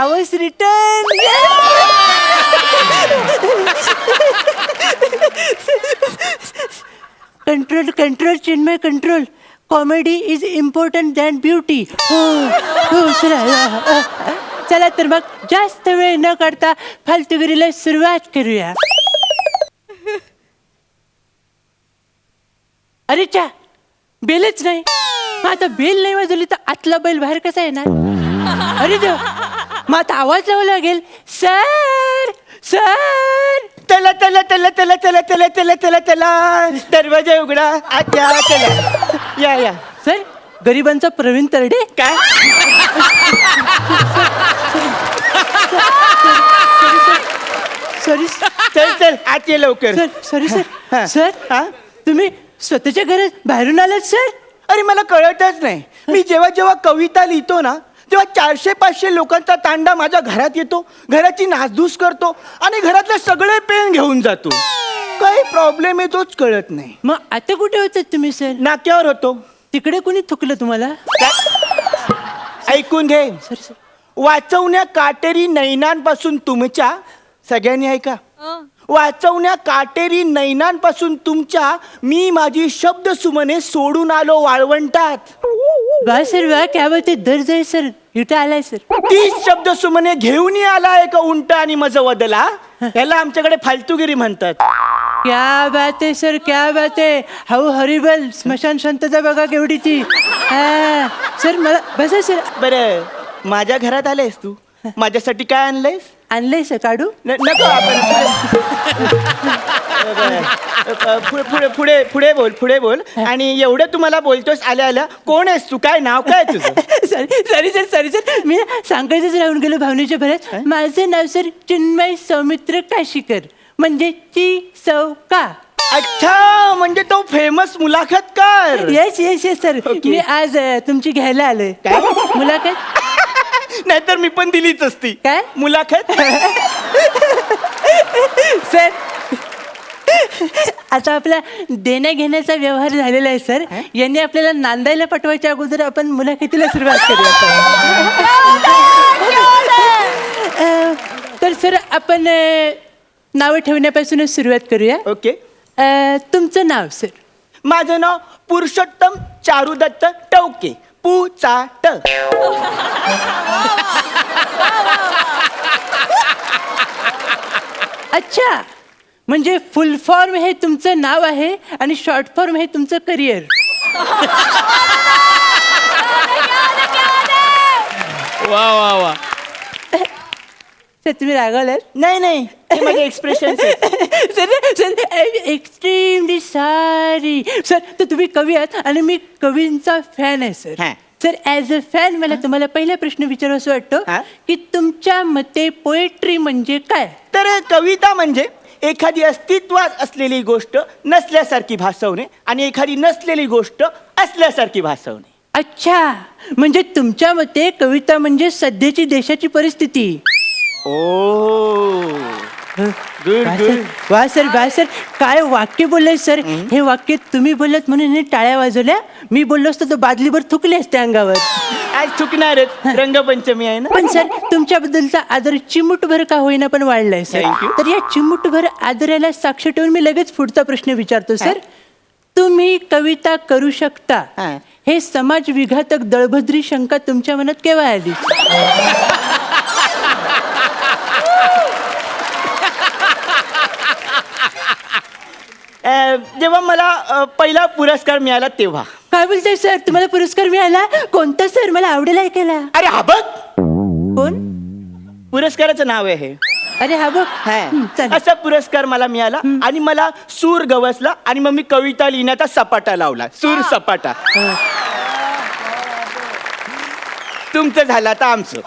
Powers return. Control control Chinmay control. Comedy is important than beauty. हो चला चला तर मग जास्त वेळ न करता फालतूगिरीला सुरुवात करूया. अरे चा बेलच नाही. आता बेल नाही वाजवली तर आतला बैल बाहेर कसा येणार? अरे देव, मग आता आवाज लावा लागेल. Sir sir. चला चला चला चला चला चला चला चला चला दरवाजा उघडा. अच्छा चला या या. सर गरिबांचा प्रवीण तरडे. काय सॉरी चल चल आत ये लवकर. सर सॉरी हा. सर. सर हा? तुम्ही स्वतःच्या घरात बाहेरून आलात सर? अरे मला कळतच नाही. मी जेव्हा जेव्हा कविता लिहितो ना तेव्हा 400-500 लोकांचा तांडा माझ्या घरात येतो, घराची नासधूस करतो आणि घरातले सगळे पेन घेऊन जातो. काही प्रॉब्लेम आहे तोच कळत नाही. मग आता कुठे होतात तुम्ही सर? नाक्यावर होतो. तिकडे कोणी थुकलं तुम्हाला? ऐकून घे. सर सर वाचवण्या काटेरी नैनांपासून तुमच्या सगळ्यांनी ऐका. वाचवण्या काटेरी नैनांपासून तुमच्या मी माझी शब्द सुमने सोडून आलो वाळवंटात. वा सर वा, क्या बात आहे. दर्ज आहे सर. इथं आलाय सर. तीच शब्द सुमने घेऊन आला एका उंट आणि मज वदला. याला आमच्याकडे फालतूगिरी म्हणतात. क्या बात आहे सर, क्या बात आहे. How horrible. स्मशान शांतता बघा केवढी ती. हा सर मला बसा सर. बरं माझ्या घरात आलेस तू, माझ्यासाठी काय आणलंयस? आणलंय सर काढू? नको आपण पुढे पुढे पुढे पुढे बोल पुढे बोल. आणि एवढं तुम्हाला बोलतोस आल्या आल्या. कोण आहेस तू? काय नाव काय तुझं? Sorry sir sorry sir. मी सांगायचंच राहून गेलो भावनेच्या भरात. माझं नाव सर चिन्मय सौमित्र काशीकर, म्हणजे ची सौका. अच्छा, म्हणजे तो फेमस मुलाखतकार. Yes yes yes sir. मी आज तुमची घ्यायला आलोय. काय? मुलाखत? नाहीतर मी पण दिलीच असती. काय मुलाखत? सर आता आपला देण्या घेण्याचा व्यवहार झालेला आहे सर. यांनी आपल्याला नांदायला पाठवायच्या अगोदर आपण मुलाखतीला सुरुवात करूया. तर सर आपण नावं ठेवण्यापासूनच सुरुवात करूया. ओके. तुमचं नाव सर? माझं नाव पुरुषोत्तम चारुदत्त टवके. पुचाट. अच्छा, म्हणजे फुल फॉर्म हे तुमचं नाव आहे आणि शॉर्ट फॉर्म हे तुमचं करिअर. वा वा वा. सर तुम्ही रागावलात? नाही नाही, हे माझे expression. Sir sir extremely sorry sir. तर तुम्ही कवी आहात आणि मी कवींचा फॅन आहे सर. हा. सर ॲज अ फॅन मला तुम्हाला पहिला प्रश्न विचारावा असं वाटतं हा? की तुमच्या मते पोएट्री म्हणजे काय? तर कविता म्हणजे एखादी अस्तित्वात असलेली गोष्ट नसल्यासारखी भासवणे आणि एखादी नसलेली गोष्ट असल्यासारखी भासवणे. अच्छा, म्हणजे तुमच्या मते कविता म्हणजे सध्याची देशाची परिस्थिती. ओ गुड वा गुड. सर, वा सर वा सर. काय वाक्य बोललंय सर. हे वाक्य तुम्ही बोललात म्हणून हे टाळ्या वाजवल्या. मी बोललो असतो तर बादलीभर थुकले असते अंगावर. आज चुकणारच, रंगपंचमी आहे ना. पण सर तुमच्याबद्दलचा आदर चिमूटभर का होईना पण वाढलाय सर. Thank you. तर या चिमूटभर आदराला साक्ष ठेवून मी लगेच पुढचा प्रश्न विचारतो सर. तुम्ही कविता करू शकता हा. हे समाज विघातक दळभद्री शंका तुमच्या मनात केव्हा आली? जेव्हा मला पहिला पुरस्कार मिळाला तेव्हा. काय बोलताय सर? तुम्हाला पुरस्कार मिळाला? कोणता सर? मला आवडेल ऐकायला. अरे हा बघ, कोण? पुरस्काराचं नाव आहे हे. अरे हा बघ. चालेल. असा पुरस्कार मला मिळाला आणि मला सूर गवसला आणि मग मी कविता लिहिण्याचा सपाटा लावला. सूर सपाटा. तुमचं झालं आता आमचं.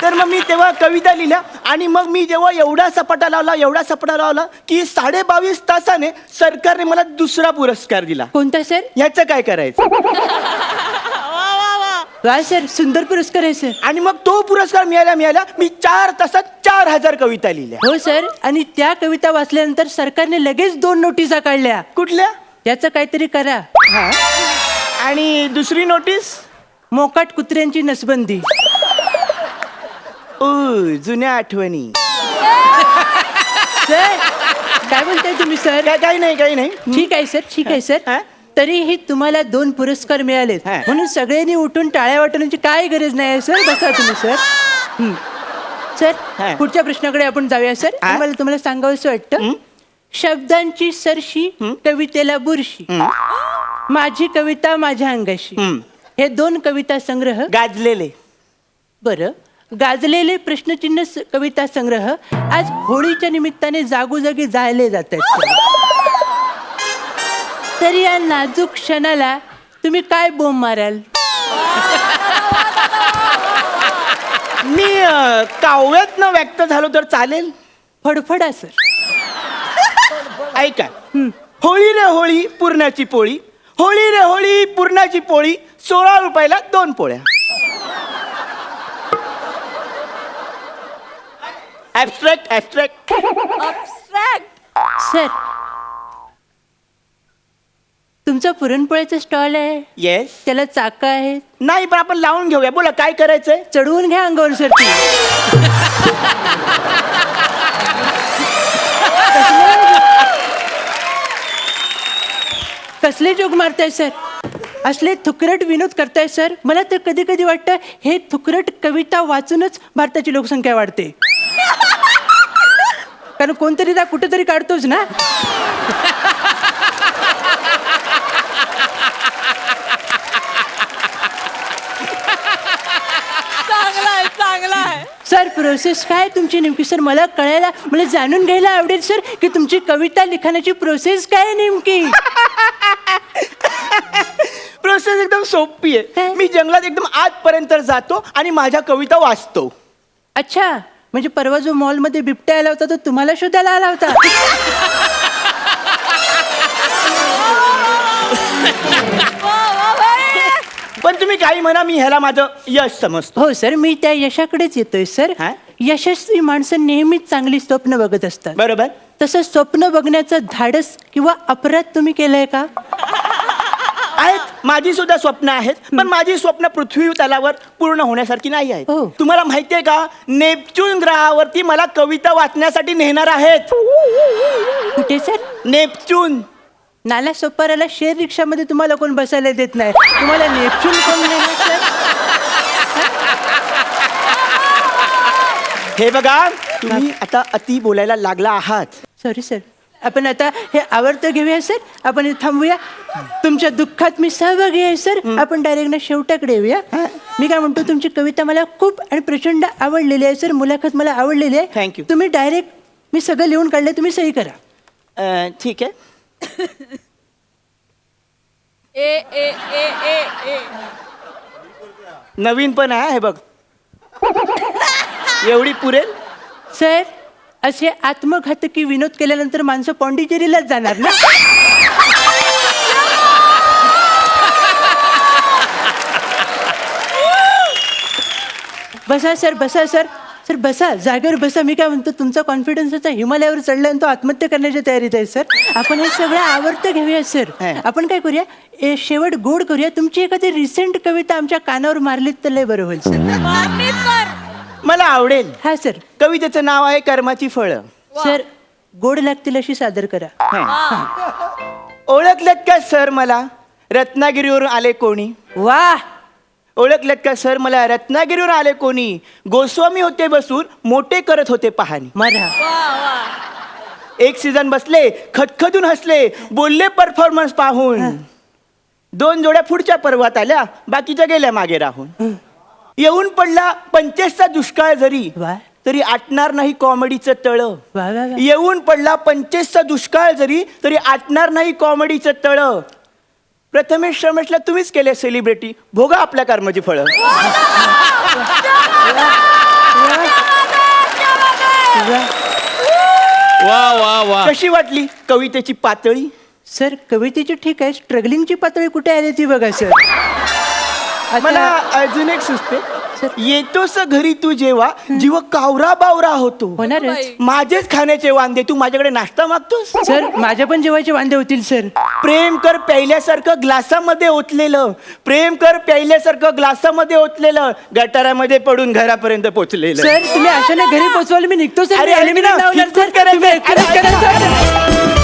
तर मग मी तेव्हा कविता लिहिल्या आणि मग मी जेव्हा एवढा सपाटा लावला की 22.5 तासाने सरकारने मला दुसरा पुरस्कार दिला. कोणता सर? ह्याचं काय करायचं? वा सर, सुंदर पुरस्कार आहे सर. आणि मग तो पुरस्कार मिळाला मी 4 तासात 4000 कविता लिहिल्या. हो सर. आणि त्या कविता वाचल्यानंतर सरकारने लगेच 2 नोटिसा काढल्या. कुठल्या? याचं काहीतरी करा. आणि दुसरी नोटीस? मोकाट कुत्र्यांची नसबंदी. ओ जुन्या आठवणी. सर काय म्हणताय तुम्ही सर? काही नाही. ठीक आहे सर, ठीक आहे सर. हा? तरीही तुम्हाला 2 पुरस्कार मिळालेत हा. म्हणून सगळ्यांनी उठून टाळ्या वाटण्याची काय गरज नाही सर. बसा तुम्ही सर. हा. सर पुढच्या प्रश्नाकडे आपण जाऊया सर. हा? मला तुम्हाला सांगावंसं वाटतं, शब्दांची सरशी कवितेला बुरशी, माझी कविता माझ्या अंगाशी, हे 2 कविता संग्रह. गाजलेले. बरं, गाजलेले प्रश्नचिन्ह कविता संग्रह आज होळीच्या निमित्ताने जागोजागी जाळले जात आहेत. तर या नाजूक क्षणाला तुम्ही काय बोंब माराल? मी काव्यातनं व्यक्त झालो तर चालेल. फडफडा सर. ऐका. होळी रे होळी पुरणाची पोळी, होळी रे होळी पुरणाची पोळी, 16 रुपयाला 2 पोळ्या. ऍबस्ट्रॅक्ट. सर तुमचा पुरणपोळ्याचा स्टॉल आहे, येस. त्याला चाका आहेत, नाही पण आपण लावून घेऊया. बोला काय करायचंय? चढवून घ्या अंगावर सर. ती कसले जोक मारताय सर? असले थुकरट विनोद करताय सर. मला तर कधी कधी वाटतं हे थुकरट कविता वाचूनच भारताची लोकसंख्या वाढते. कारण कोणतरी त्या कुठेतरी काढतोच ना. चांगला आहे. सर प्रोसेस काय तुमची नेमकी सर? मला कळायला, मला जाणून घ्यायला आवडेल सर की तुमची कविता लिखाणाची प्रोसेस काय आहे नेमकी. प्रोसेस एकदम सोपी आहे. काय? मी जंगलात एकदम आतपर्यंत जातो आणि माझ्या कविता वाचतो. अच्छा, म्हणजे परवा जो मॉलमध्ये बिबट्या आला होता तो तुम्हाला शोधायला आला होता. पण तुम्ही काही म्हणा, मी ह्याला माझं यश समजतो. हो सर, मी त्या यशाकडेच येतोय सर. हा? यशस्वी माणसं नेहमीच चांगली स्वप्न बघत असतात. बरोबर. तसं स्वप्न बघण्याचं धाडस किंवा अपराध तुम्ही केलंय का? आहेत, माझी सुद्धा स्वप्न आहेत, पण माझी स्वप्न पृथ्वी तलावर पूर्ण होण्यासारखी नाही आहेत. हो. तुम्हाला माहितीये का, नेपच्यून ग्रहावरती मला कविता वाचण्यासाठी नेणार आहेत. कुठे सर? नेपच्यून. नाला सोपाराला शेअर रिक्षामध्ये तुम्हाला कोण बसायला देत नाही, तुम्हाला नेपच्यून कोण नेणार सर? हे बघा, तुम्ही आता अति बोलायला लागला आहात. सॉरी सर, आपण आता हे आवर्त घेऊया सर. आपण इथे थांबूया. तुमच्या दुःखात मी सहभागी आहे सर. आपण डायरेक्ट ना शेवटाकडे येऊया. मी काय म्हणतो, तुमची कविता मला खूप आणि प्रचंड आवडलेली आहे सर. मुलाखत मला आवडलेली आहे. Thank you. तुम्ही डायरेक्ट, मी सगळं लिहून काढले, तुम्ही सही करा. ठीक आहे. ए नवीन पण आहे, हे बघ. एवढी पुरेल? सर असे आत्मघातकी विनोद केल्यानंतर माणसं पॉंडिचेरीलाच जाणार ना. बसा सर, बसा सर. सर बसा, जागेवर बसा. मी काय म्हणतो, तुमचा कॉन्फिडन्स आता हिमालयावर चढला आणि तो आत्महत्या करण्याच्या तयारीत आहे सर. आपण हे सगळं आवर्त घेऊया सर. आपण काय करूया, शेवट गोड करूया. तुमची एखादी रिसेंट कविता आमच्या कानावर मारलीत तर लय बरं होईल सर. मला आवडेल. हा सर. कवितेचं नाव आहे कर्माची फळं. सर गोड लागतील अशी सादर करा. ओळखलेत का सर मला रत्नागिरीवरून आले कोणी? वा, ओळखलेत का सर मला रत्नागिरीवरून आले कोणी? गोस्वामी होते बसून मोठे करत होते पाहणी. मरा. एक सीझन बसले, खदखदून हसले, बोलले परफॉर्मन्स पाहून. 2 जोड्या पुढच्या पर्वात आल्या, बाकीच्या गेल्या मागे राहून. येऊन पडला 25चा दुष्काळ जरी, वा तरी आटणार नाही कॉमेडीचं तळ. वा वा वा. येऊन पडला 25चा दुष्काळ जरी, तरी आटणार नाही कॉमेडीचं तळ. प्रथमेश रमेशला तुम्हीच केले सेलिब्रिटी, भोगा आपल्या कर्माची फळं. वा वा वा. कशी वाटली कवितेची पातळी? सर कवितेची ठीक आहे, स्ट्रगलिंगची पातळी कुठे आली ती बघा सर. मला अजून एक सुचते. येतोस घरी तू जेव्हा जीव कावरा बावरा होतो. होणारच बाई. माझेच खाण्याचे वांदे तू माझ्याकडे नाश्ता मागतोस. सर माझ्या पण जेवायचे वांदे होतील सर. प्रेम कर प्यायल्यासारखं ग्लासामध्ये ओतलेलं, प्रेम कर प्यायल्यासारखं ग्लासामध्ये ओतलेलं, गटारामध्ये पडून घरापर्यंत पोचलेलं. सर तुम्ही अशाने घरी पोचवाल मी निघतो सर. अरे, मी eliminate ना, लावणार, किरकोळ सर. तुम्ही करायचं. एकटेच करा, सर.